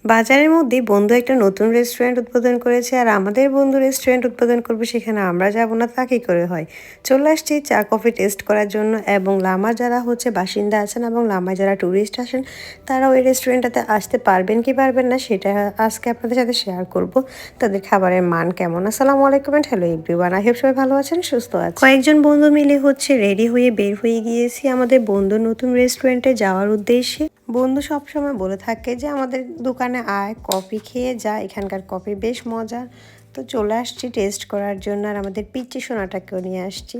বাজারের মধ্যে বন্ধু একটা নতুন রেস্টুরেন্ট উদ্বোধন করেছে আর আমাদের বন্ধু রেস্টুরেন্ট উদ্বোধন করবে, সেখানে আমরা যাব না তা কি করে হয়। চলে আসছি চা কফি টেস্ট করার জন্য এবং লামা যারা হচ্ছে বাসিন্দা আছেন এবং লামায় যারা ট্যুরিস্ট আসেন তারা ওই রেস্টুরেন্টটাতে আসতে পারবেন কি পারবেন না সেটা আজকে আপনাদের সাথে শেয়ার করব। তাদের খাবারের মান কেমন। আসসালামু আলাইকুম and hello everyone, I hope সবাই ভালো আছেন, সুস্থ আছেন। কয়েকজন বন্ধু মিলে হচ্ছে রেডি হয়ে বের হয়ে গিয়েছি আমাদের বন্ধুর নতুন রেস্টুরেন্টে যাওয়ার উদ্দেশ্যে। বন্ধু সবসময় বলে থাকে যে আমাদের দোকানে আয়, কফি খেয়ে যা, এখানকার কফি বেশ মজার। তো চলে আসছি টেস্ট করার জন্য আর আমাদের পিচ্চি সোনাটাকেও নিয়ে আসছি।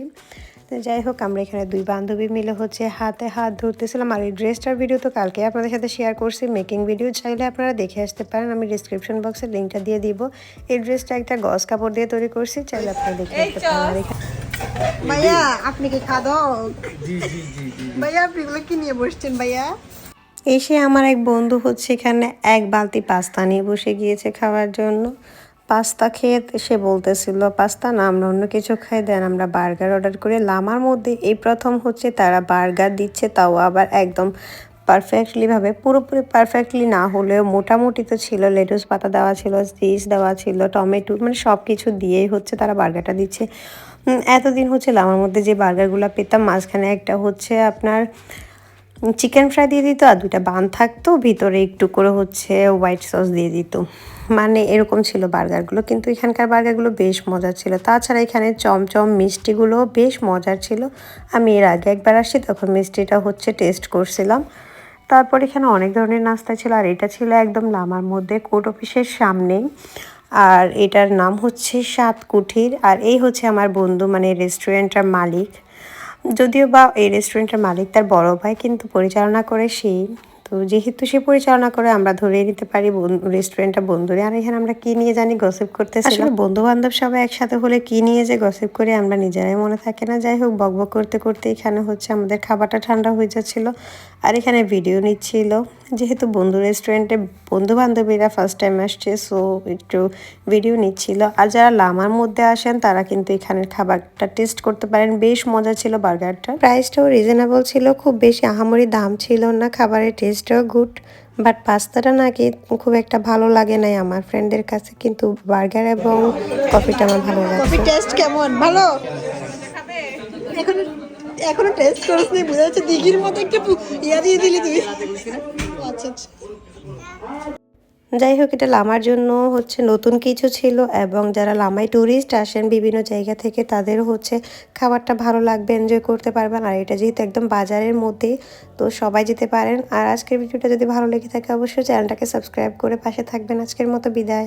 তো যাই হোক, আমরা এখানে দুই বান্ধবী মিলে হচ্ছে হাতে হাত ধরতেছিলাম। আর এই ড্রেসটার ভিডিও তো কালকে আপনাদের সাথে শেয়ার করছি, মেকিং ভিডিও চাইলে আপনারা দেখে আসতে পারেন, আমি ডিসক্রিপশন বক্সে লিঙ্কটা দিয়ে দিব। এই ড্রেসটা একটা গজ কাপড় দিয়ে তৈরি করছি, চাইলে আপনারা দেখে আসতে পারেন। আর এখানে ভাইয়া আপনি কি খাদো? ভাইয়া আপনি এগুলো কি নিয়ে বসছেন ভাইয়া? এসে আমার এক বন্ধু হচ্ছে এখানে এক বালতি পাস্তা নিয়ে বসে গিয়েছে খাওয়ার জন্য। পাস্তা খেয়ে সে বলতেছিল পাস্তা না, আমরা অন্য কিছু খাই, দেন আমরা বার্গার অর্ডার করে। লামার মধ্যে এই প্রথম হচ্ছে তারা বার্গার দিচ্ছে, তাও আবার একদম পারফেক্টলিভাবে, পুরোপুরি পারফেক্টলি না হলেও মোটামুটি তো ছিল। লেটুস পাতা দেওয়া ছিল, চিজ দেওয়া ছিল, টমেটো, মানে সব কিছু দিয়েই হচ্ছে তারা বার্গারটা দিচ্ছে। এতদিন হচ্ছে লামার মধ্যে যে বার্গারগুলো পেতাম, মাঝখানে একটা হচ্ছে আপনার চিকেন ফ্রাই দিয়ে দিত আর দুইটা বান থাকতো, ভিতরে একটু করে হচ্ছে হোয়াইট সস দিয়ে দিত, মানে এরকম ছিল বার্গারগুলো। কিন্তু এখানকার বার্গারগুলো বেশ মজার ছিল। তাছাড়া এখানে চমচম মিষ্টিগুলো বেশ মজার ছিল। আমি এর আগে একবার আসছি, তখন মিষ্টিটা হচ্ছে টেস্ট করছিলাম। তারপর এখানে অনেক ধরনের নাস্তা ছিল আর এটা ছিল একদম লামার মধ্যে কোর্ট অফিসের সামনেই। আর এটার নাম হচ্ছে সাত কুঠির। আর এই হচ্ছে আমার বন্ধু, মানে রেস্টুরেন্টের মালিক। যদিও বা এই রেস্টুরেন্টের মালিক তার বড় ভাই, কিন্তু পরিচালনা করে সেই। তো যেহেতু সে পরিচালনা করে আমরা ধরে নিতে পারি রেস্টুরেন্টটা বন্ধুরে। আর এখানে আমরা কি নিয়ে জানি গসিপ করতেছিলাম। আসলে বন্ধু বান্ধব সবাই একসাথে হলে কি নিয়ে যে গসিপ করি আমরা নিজেরাই মনে থাকে না। যাই হোক, বকবক করতে করতে এখানে হচ্ছে আমাদের খাবারটা ঠান্ডা হয়ে যাচ্ছিল আর এখানে ভিডিও নিচ্ছিল। যেহেতু বন্ধু রেস্টুরেন্টে বন্ধু বান্ধবীরা ফার্স্ট টাইম আসছে, সো একটু ভিডিও নিচ্ছিল। আর যারা লামার মধ্যে আসেন তারা কিন্তু এখানের খাবারটা টেস্ট করতে পারেন, বেশ মজা ছিল বার্গারটা। প্রাইসটাও রিজনেবল ছিল, খুব বেশি আহামরি দাম ছিল না, খাবারের টেস্টও গুড। বাট পাস্তাটা নাকি খুব একটা ভালো লাগে নাই আমার ফ্রেন্ডের কাছে, কিন্তু বার্গার এবং কফিটা আমার ভালো লাগছে। কফি টেস্ট কেমন? ভালো? এখনো এখনো টেস্ট করিস নি, বোঝা যাচ্ছে দিঘির মতো একটা ইয়া দিয়ে দিলি তুই। আচ্ছা আচ্ছা। যাই হোক, এটা লামার জন্য হচ্ছে নতুন কিছু ছিল এবং যারা লামায় ট্যুরিস্ট আসেন বিভিন্ন জায়গা থেকে তাদের হচ্ছে খাবারটা ভালো লাগবে, এনজয় করতে পারবেন। আর এটা যেহেতু একদম বাজারের মধ্যে, তো সবাই যেতে পারেন। আর আজকের ভিডিওটা যদি ভালো লেগে থাকে অবশ্যই চ্যানেলটাকে সাবস্ক্রাইব করে পাশে থাকবেন। আজকের মতো বিদায়।